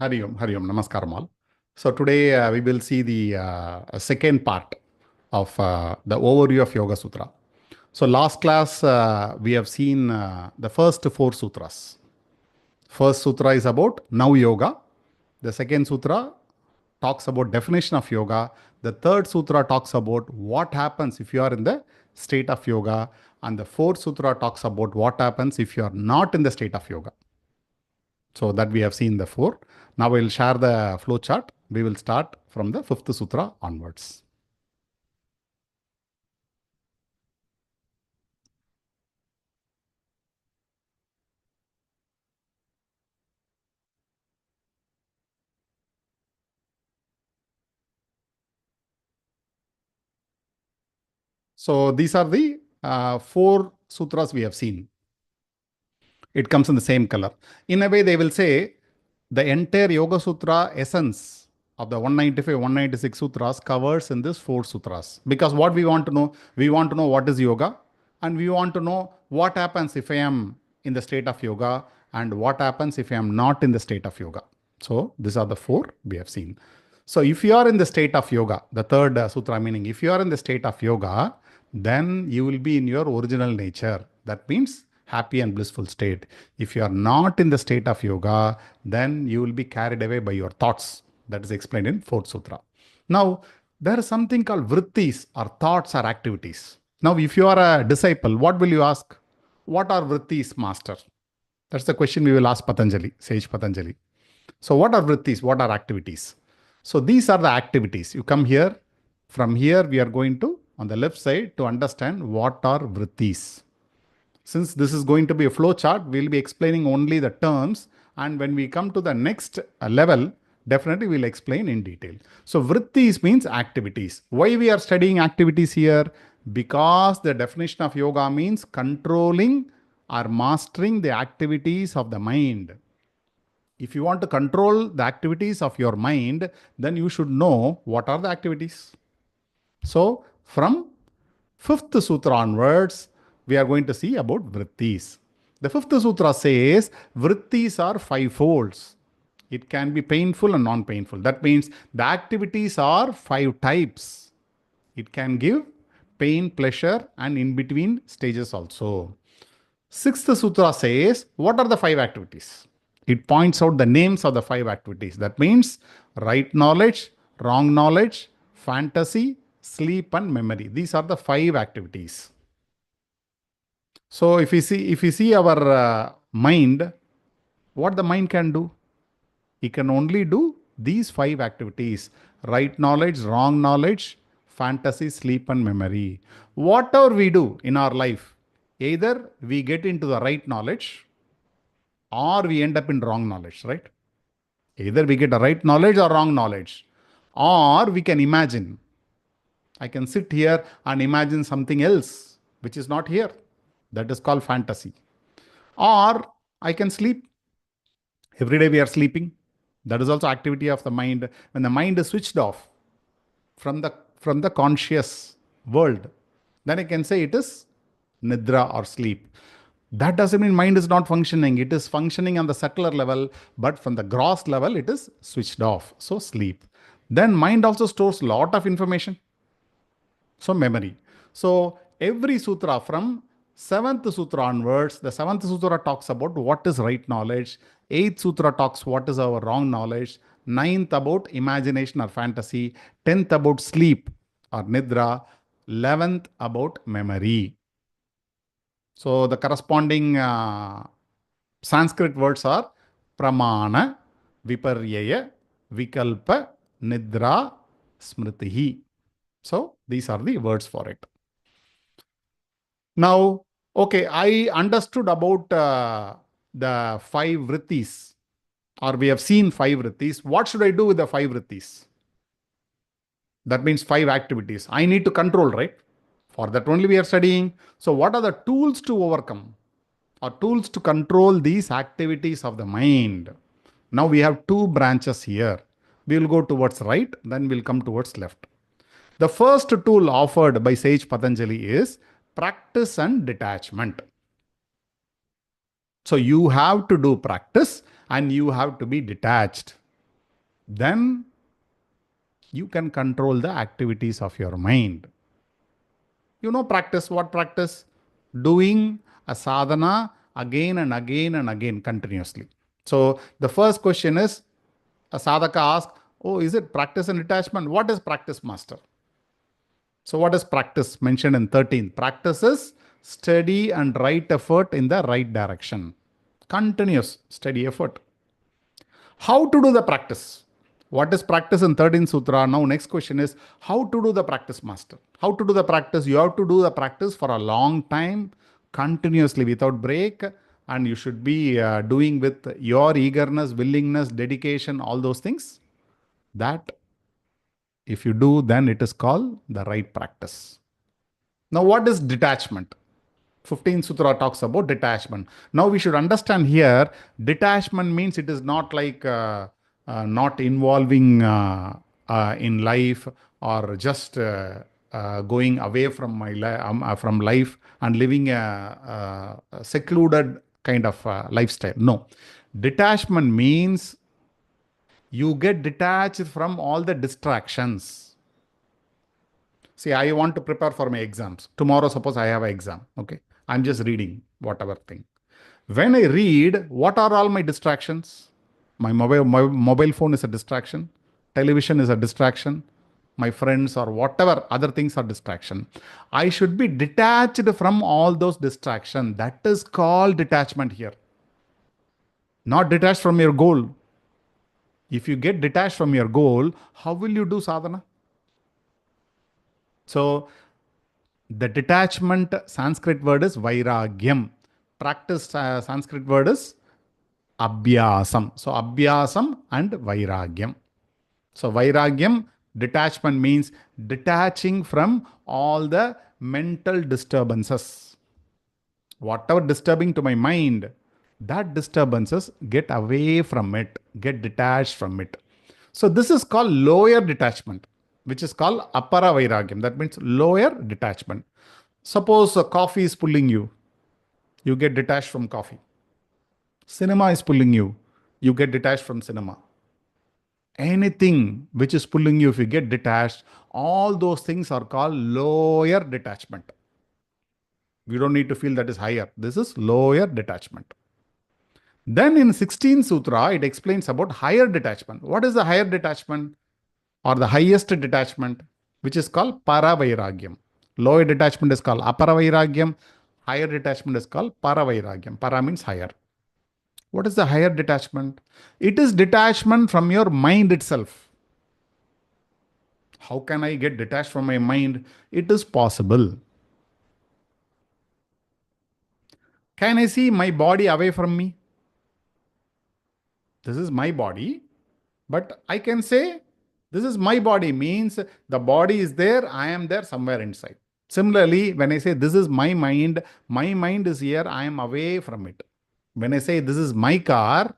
Hari Om, Namaskaram all. So today we will see the second part of the overview of Yoga Sutra. So last class we have seen the first four sutras. First sutra is about now yoga. The second sutra talks about definition of yoga. The third sutra talks about what happens if you are in the state of yoga. And the fourth sutra talks about what happens if you are not in the state of yoga. So that we have seen the four. Now we will share the flow chart. We will start from the fifth sutra onwards. So these are the four sutras we have seen. It comes in the same color. In a way, they will say the entire Yoga Sutra essence of the 195, 196 sutras covers in this four sutras. Because what we want to know what is yoga, and we want to know what happens if I am in the state of yoga and what happens if I am not in the state of yoga. So these are the four we have seen. So if you are in the state of yoga, the third sutra meaning, if you are in the state of yoga, then you will be in your original nature. That means happy and blissful state. If you are not in the state of yoga, then you will be carried away by your thoughts. That is explained in fourth sutra. Now, there is something called vrittis or thoughts or activities. Now, if you are a disciple, what will you ask? What are vrittis, master? That's the question we will ask Patanjali, sage Patanjali. So what are vrittis? What are activities? So these are the activities. You come here. From here, we are going to, on the left side, to understand what are vrittis. Since this is going to be a flow chart, we'll be explaining only the terms. And when we come to the next level, definitely we'll explain in detail. So vrittis means activities. Why we are studying activities here? Because the definition of yoga means controlling or mastering the activities of the mind. If you want to control the activities of your mind, then you should know what are the activities. So from fifth sutra onwards, we are going to see about vrittis. The fifth sutra says vrittis are five folds. It can be painful and non-painful. That means the activities are five types. It can give pain, pleasure, and in between stages also. Sixth sutra says, what are the five activities? It points out the names of the five activities. That means right knowledge, wrong knowledge, fantasy, sleep, and memory. These are the five activities. So if we see our mind, what the mind can do? It can only do these five activities: right knowledge, wrong knowledge, fantasy, sleep, and memory. Whatever we do in our life, either we get into the right knowledge or we end up in wrong knowledge, right? Either we get a right knowledge or wrong knowledge, or we can imagine. I can sit here and imagine something else which is not here. That is called fantasy. Or I can sleep. Every day we are sleeping. That is also activity of the mind. When the mind is switched off from the conscious world, then I can say it is nidra or sleep. That doesn't mean mind is not functioning. It is functioning on the subtler level, but from the gross level, it is switched off. So sleep. Then mind also stores a lot of information. So memory. So every sutra from 7th sutra onwards, the 7th sutra talks about what is right knowledge. 8th sutra talks what is our wrong knowledge. 9th about imagination or fantasy. 10th about sleep or nidra. 11th about memory. So the corresponding Sanskrit words are pramana, viparyaya, vikalpa, nidra, smritihi. So these are the words for it. Now, okay, I understood about the five vrittis, or we have seen five vrittis. What should I do with the five vrittis? That means five activities. I need to control, right? For that only we are studying. So what are the tools to overcome or tools to control these activities of the mind? Now we have two branches here. We will go towards right, then we'll come towards left. The first tool offered by Sage Patanjali is practice and detachment. So you have to do practice and you have to be detached. then you can control the activities of your mind. Practice. What practice? Doing a sadhana again and again and again continuously. So the first question is, a sadhaka asks, oh, is it practice and detachment? What is practice, master? So what is practice mentioned in 13? Practice is steady and right effort in the right direction. Continuous steady effort. How to do the practice? What is practice in 13th Sutra? Now, next question is how to do the practice, master? How to do the practice? You have to do the practice for a long time, continuously, without break, and you should be doing with your eagerness, willingness, dedication, all those things. That, if you do, then it is called the right practice. Now, what is detachment? 15th Sutra talks about detachment. Now we should understand here, detachment means it is not like not involving in life, or just going away from from life and living a secluded kind of lifestyle. No. Detachment means you get detached from all the distractions. See, I want to prepare for my exams. Tomorrow, suppose I have an exam. Okay. I'm just reading whatever thing. When I read, what are all my distractions? My mobile phone is a distraction. Television is a distraction. My friends or whatever other things are distraction. I should be detached from all those distractions. That is called detachment here. Not detached from your goal. If you get detached from your goal, how will you do sadhana? So, the detachment Sanskrit word is vairagyam. Practice Sanskrit word is abhyasam. So abhyasam and vairagyam. So vairagyam, detachment means detaching from all the mental disturbances. Whatever disturbing to my mind, that disturbances, get away from it, get detached from it. So this is called lower detachment, which is called apara vairagyam. That means lower detachment. Suppose coffee is pulling you, you get detached from coffee. Cinema is pulling you get detached from cinema. Anything which is pulling you, if you get detached, all those things are called lower detachment. We don't need to feel that is higher. This is lower detachment. Then in 16th Sutra, it explains about higher detachment. What is the higher detachment or the highest detachment, which is called paravairagyam? Lower detachment is called aparavairagyam. Higher detachment is called paravairagyam. Para means higher. What is the higher detachment? It is detachment from your mind itself. How can I get detached from my mind? It is possible. Can I see my body away from me? This is my body, but I can say this is my body, means the body is there, I am there somewhere inside. Similarly, when I say this is my mind is here, I am away from it. When I say this is my car,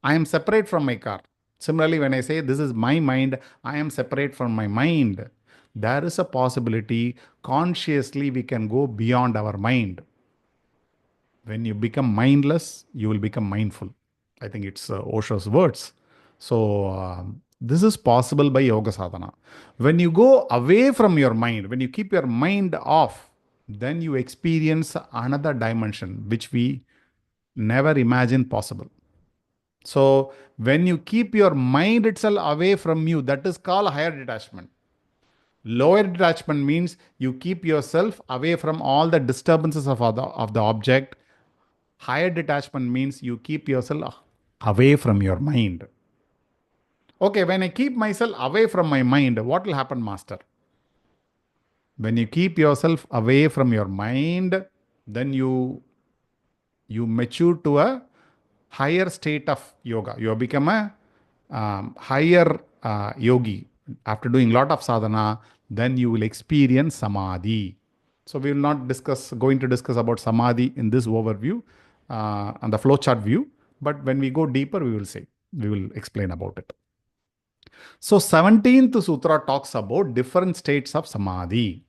I am separate from my car. Similarly, when I say this is my mind, I am separate from my mind. There is a possibility consciously we can go beyond our mind. When you become mindless, you will become mindful. I think it's Osho's words. So, this is possible by yoga sadhana. When you go away from your mind, when you keep your mind off, then you experience another dimension which we never imagined possible. So, when you keep your mind itself away from you, that is called higher detachment. Lower detachment means you keep yourself away from all the disturbances of the object. Higher detachment means you keep yourself away from your mind. Okay, when I keep myself away from my mind, what will happen, master? When you keep yourself away from your mind, then you mature to a higher state of yoga. You have become a higher yogi. After doing lot of sadhana, then you will experience samadhi. So we will not going to discuss about samadhi in this overview and the flowchart view. But when we go deeper, we will explain about it. So 17th Sutra talks about different states of samadhi.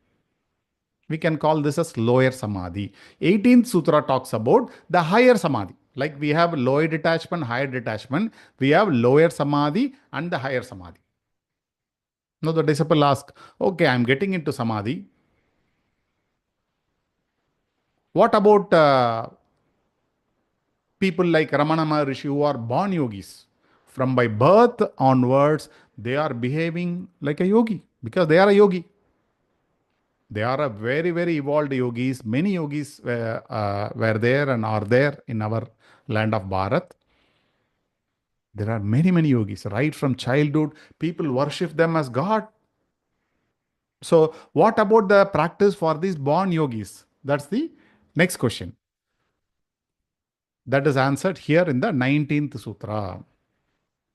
We can call this as lower samadhi. 18th Sutra talks about the higher samadhi. Like we have lower detachment, higher detachment. We have lower samadhi and the higher samadhi. Now the disciple asks, okay, I'm getting into samadhi. What about people like Ramana Maharishi who are born yogis? From by birth onwards, they are behaving like a yogi because they are a yogi. They are a very, very evolved yogis. Many yogis were there and are there in our land of Bharat. There are many, many yogis. Right from childhood, people worship them as God. So, what about the practice for these born yogis? That's the next question. That is answered here in the 19th Sutra.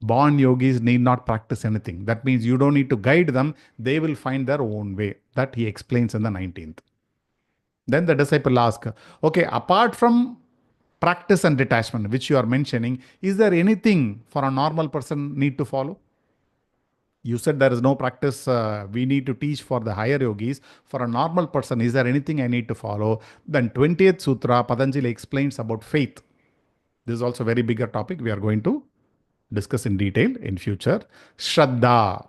Born yogis need not practice anything. That means you don't need to guide them, they will find their own way. That he explains in the 19th. Then the disciple asks, okay, apart from practice and detachment, which you are mentioning, is there anything for a normal person need to follow? You said there is no practice we need to teach for the higher yogis. For a normal person, is there anything I need to follow? Then 20th Sutra, Patanjali explains about faith. This is also a very bigger topic we are going to discuss in detail in future. Shraddha.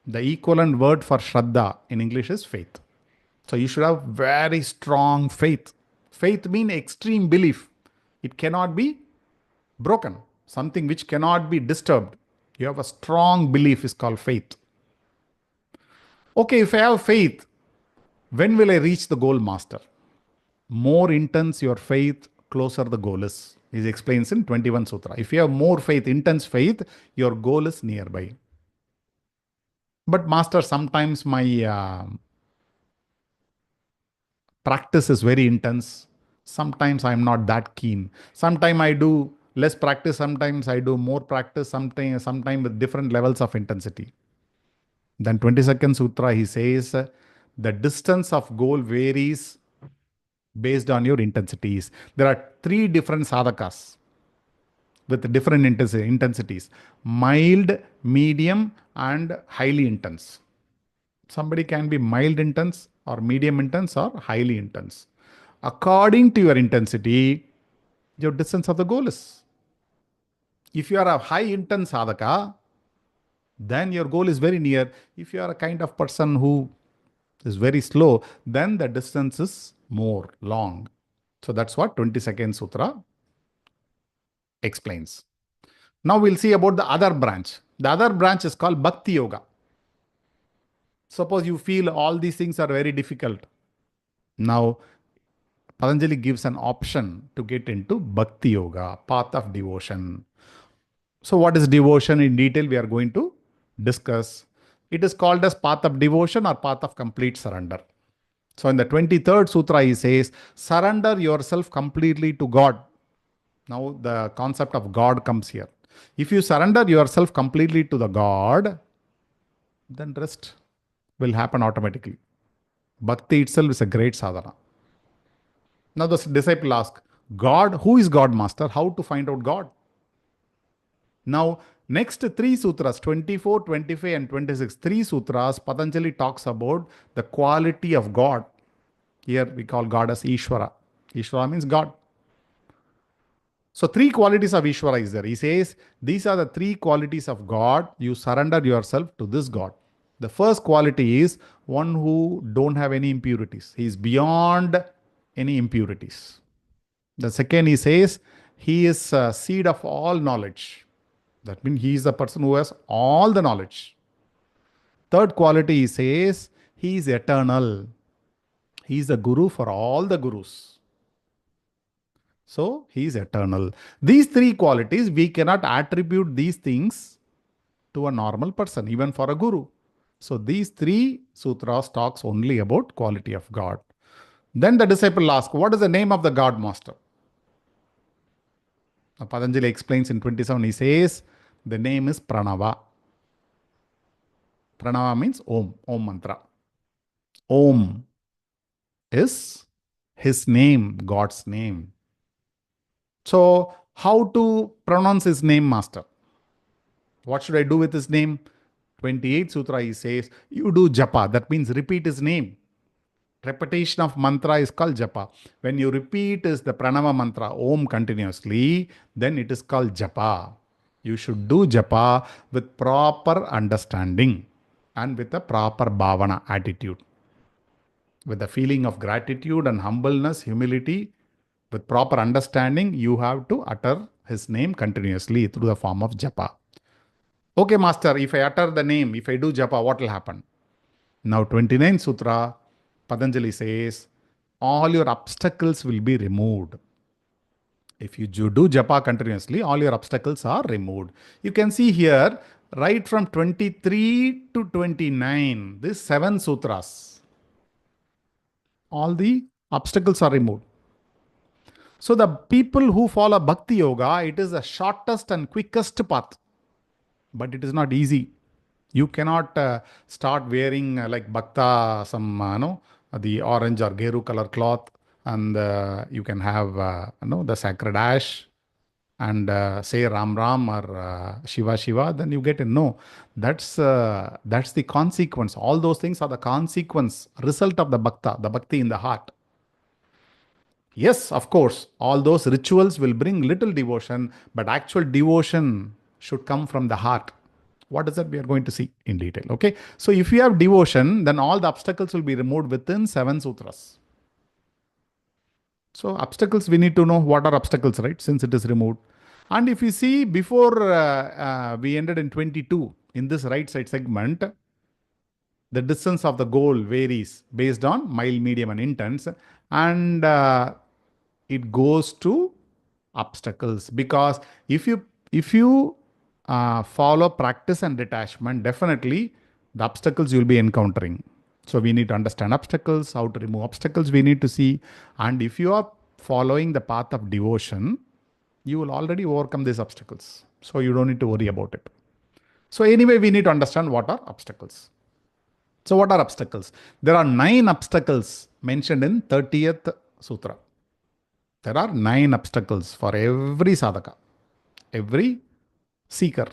The equivalent word for Shraddha in English is faith. So you should have very strong faith. Faith means extreme belief. It cannot be broken. Something which cannot be disturbed. You have a strong belief is called faith. Okay, if I have faith, when will I reach the goal, master? More intense your faith, closer the goal is. He explains in 21 Sutra. If you have more faith, intense faith, your goal is nearby. But master, sometimes my practice is very intense. Sometimes I'm not that keen. Sometimes I do less practice. Sometimes I do more practice. Sometimes with different levels of intensity. Then 22nd Sutra, he says, the distance of goal varies based on your intensities. There are three different sadhakas with different intensities: mild, medium, and highly intense. Somebody can be mild intense, or medium intense, or highly intense. According to your intensity, your distance of the goal is. If you are a high intense sadhaka, then your goal is very near. If you are a kind of person who is very slow, then the distance is more long. So that's what 22nd Sutra explains. Now we'll see about the other branch. The other branch is called Bhakti Yoga. Suppose you feel all these things are very difficult. Now, Patanjali gives an option to get into Bhakti Yoga, path of devotion. So, what is devotion in detail? We are going to discuss. It is called as path of devotion or path of complete surrender. So, in the 23rd Sutra, he says, surrender yourself completely to God. Now, the concept of God comes here. If you surrender yourself completely to the God, then rest will happen automatically. Bhakti itself is a great sadhana. Now the disciple asks, God, who is God, master? How to find out God? Now, next three sutras, 24, 25, and 26, three sutras, Patanjali talks about the quality of God. Here we call God as Ishvara. Ishvara means God. So three qualities of Ishvara is there. He says, these are the three qualities of God. You surrender yourself to this God. The first quality is one who don't have any impurities. He is beyond any impurities. The second, he says, he is a seed of all knowledge. That means he is the person who has all the knowledge. Third quality, he says, he is eternal. He is the guru for all the gurus. So, he is eternal. These three qualities, we cannot attribute these things to a normal person, even for a guru. So, these three sutras talks only about quality of God. Then the disciple asks, what is the name of the God, master? Now, Patanjali explains in 27, he says, the name is Pranava. Pranava means Om, Om mantra. Om is his name, God's name. So, how to pronounce his name, master? What should I do with his name? 28th Sutra, he says, you do japa. That means repeat his name. Repetition of mantra is called japa. When you repeat is the pranava mantra, om continuously, then it is called japa. You should do japa with proper understanding and with a proper bhavana attitude. With the feeling of gratitude and humbleness, humility, with proper understanding, you have to utter his name continuously through the form of japa. Okay, master, if I utter the name, if I do japa, what will happen? Now, 29th Sutra, Patanjali says, all your obstacles will be removed. If you do japa continuously, all your obstacles are removed. You can see here, right from 23 to 29, these 7 sutras, all the obstacles are removed. So the people who follow Bhakti Yoga, it is the shortest and quickest path. But it is not easy. You cannot start wearing like Bhakta, some, the orange or geru color cloth, and you can have, the sacred ash, and say Ram Ram or Shiva Shiva, then you get a no. That's the consequence. All those things are the consequence, result of the bhakti in the heart. Yes, of course, all those rituals will bring little devotion, but actual devotion should come from the heart. What is that? We are going to see in detail. Okay. So if you have devotion, then all the obstacles will be removed within 7 sutras. So obstacles, we need to know what are obstacles, right? Since it is removed. And if you see, before we ended in 22, in this right side segment, the distance of the goal varies based on mild, medium, and intense. And it goes to obstacles, because if you follow practice and detachment, definitely the obstacles you'll be encountering. So we need to understand obstacles, how to remove obstacles we need to see. And if you are following the path of devotion, you will already overcome these obstacles. So you don't need to worry about it. So anyway, we need to understand what are obstacles. So what are obstacles? There are 9 obstacles mentioned in 30th Sutra. There are 9 obstacles for every sadhaka, every seeker,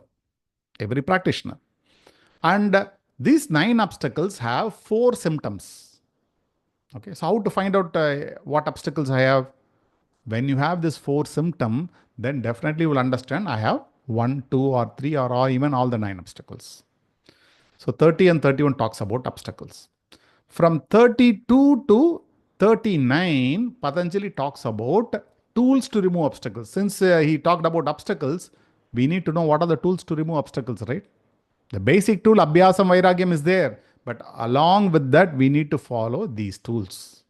every practitioner. And these 9 obstacles have 4 symptoms. Okay, so how to find out what obstacles I have? When you have this 4 symptom, then definitely you will understand I have 1, 2, or 3, or even all the 9 obstacles. So 30 and 31 talks about obstacles. From 32 to 39, Patanjali talks about tools to remove obstacles. Since he talked about obstacles, we need to know what are the tools to remove obstacles, right? The basic tool, Abhyasam Vairagyam, is there. But along with that, we need to follow these tools.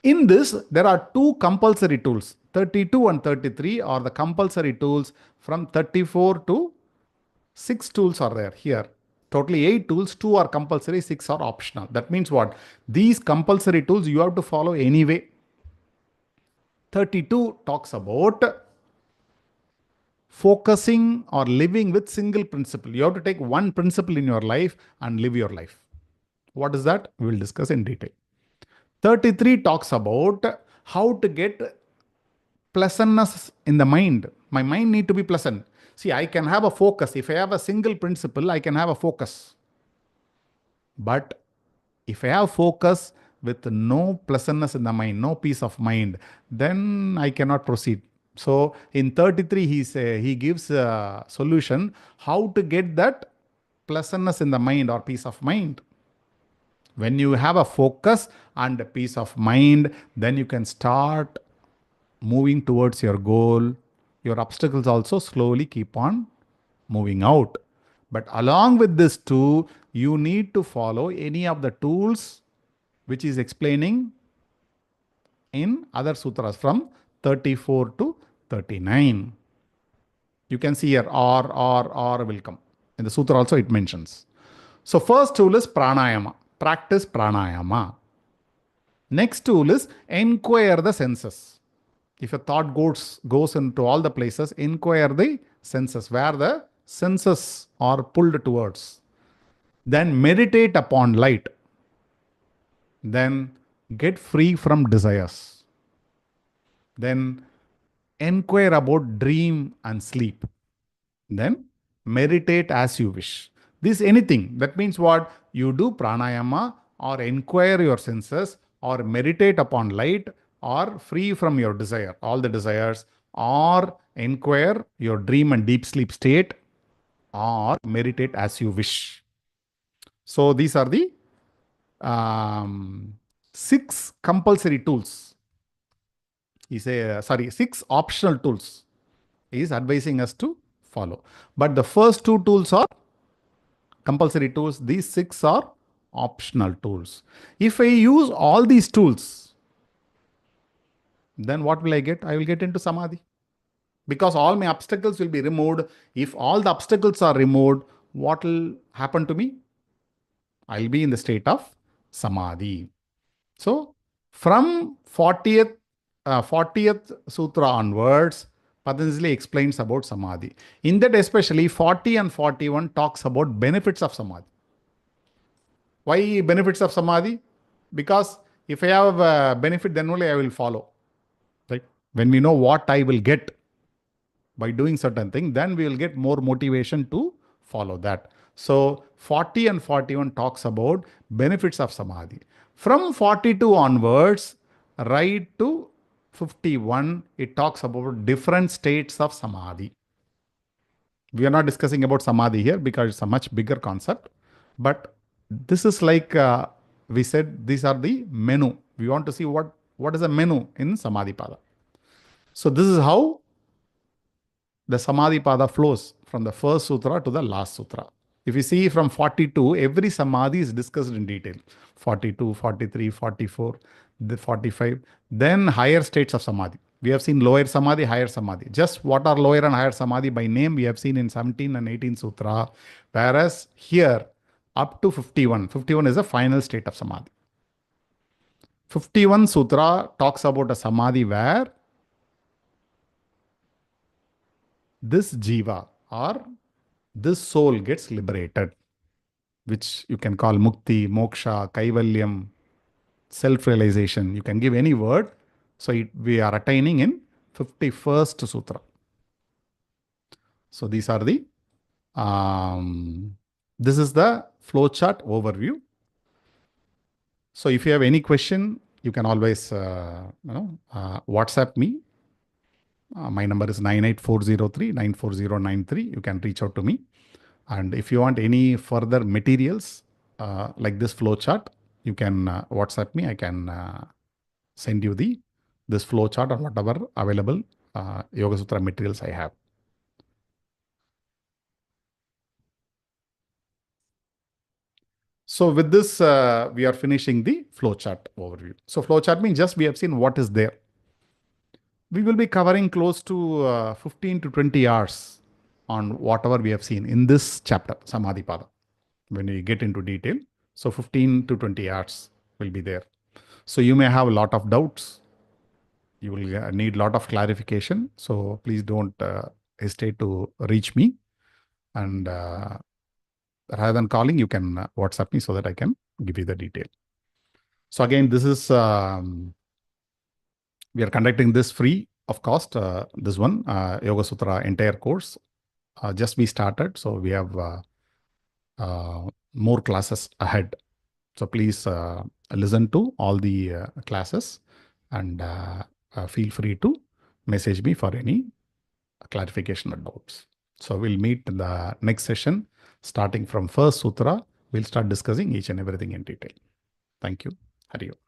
In this, there are 2 compulsory tools. 32 and 33 are the compulsory tools. From 34 to 6 tools are there here. Totally 8 tools, 2 are compulsory, 6 are optional. That means what? These compulsory tools you have to follow anyway. 32 talks about focusing or living with single principle. You have to take one principle in your life and live your life. What is that? We will discuss in detail. 33 talks about how to get pleasantness in the mind. My mind need to be pleasant. See, I can have a focus. If I have a single principle, I can have a focus. But if I have focus with no pleasantness in the mind, no peace of mind, then I cannot proceed. So in 33, he gives a solution how to get that pleasantness in the mind or peace of mind. When you have a focus and a peace of mind, then you can start moving towards your goal. Your obstacles also slowly keep on moving out. But along with this too, you need to follow any of the tools which is explaining in other sutras from 34 to 39. You can see here or will come. In the sutra also it mentions. So first tool is pranayama. Practice pranayama. Next tool is inquire the senses. If a thought goes into all the places, inquire the senses, where the senses are pulled towards. Then meditate upon light. Then get free from desires. Then inquire about dream and sleep. Then meditate as you wish. This anything. That means what? You do pranayama or inquire your senses, or meditate upon light, or free from your desire, all the desires, or inquire your dream and deep sleep state, or meditate as you wish. So these are the um, 6 compulsory tools. Six optional tools he is advising us to follow. But the first 2 tools are compulsory tools. These 6 are optional tools. If I use all these tools, then what will I get? I will get into Samadhi. Because all my obstacles will be removed. If all the obstacles are removed, what will happen to me? I'll be in the state of Samadhi. So, from 40th Sutra onwards, Patanjali explains about Samadhi. In that especially, 40 and 41 talks about benefits of Samadhi. Why benefits of Samadhi? Because if I have a benefit, then only I will follow. Right? When we know what I will get by doing certain thing, then we will get more motivation to follow that. So 40 and 41 talks about benefits of Samadhi. From 42 onwards, right to 51, it talks about different states of Samadhi. We are not discussing about Samadhi here because it's a much bigger concept. But this is like we said, these are the menu. We want to see what is a menu in Samadhi Pada. So this is how the Samadhi Pada flows from the first sutra to the last sutra. If you see from 42, every Samadhi is discussed in detail. 42, 43, 44, the 45. Then higher states of Samadhi. We have seen lower Samadhi, higher Samadhi. Just what are lower and higher Samadhi by name we have seen in 17 and 18 sutra. Whereas here, up to 51. 51 is the final state of Samadhi. 51 sutra talks about a Samadhi where this jiva or this soul gets liberated, which you can call mukti, moksha, kaivalyam, self-realization. You can give any word. So we are attaining in 51st sutra. So these are the, this is the flowchart overview. So if you have any question, you can always, WhatsApp me. My number is 98403-94093. You can reach out to me. And if you want any further materials like this flowchart, you can WhatsApp me. I can send you this flowchart or whatever available Yoga Sutra materials I have. So with this, we are finishing the flowchart overview. So flowchart means just we have seen what is there. We will be covering close to 15 to 20 hours on whatever we have seen in this chapter, Samadhi Pada, when we get into detail. So 15 to 20 hours will be there. So you may have a lot of doubts. You will need a lot of clarification. So please don't hesitate to reach me. And rather than calling, you can WhatsApp me so that I can give you the detail. So again, this is, we are conducting this free of cost, this one, Yoga Sutra entire course. Just we started, so we have more classes ahead. So please listen to all the classes and feel free to message me for any clarification or doubts. So we'll meet in the next session. Starting from first sutra, we'll start discussing each and everything in detail. Thank you. Hari Om.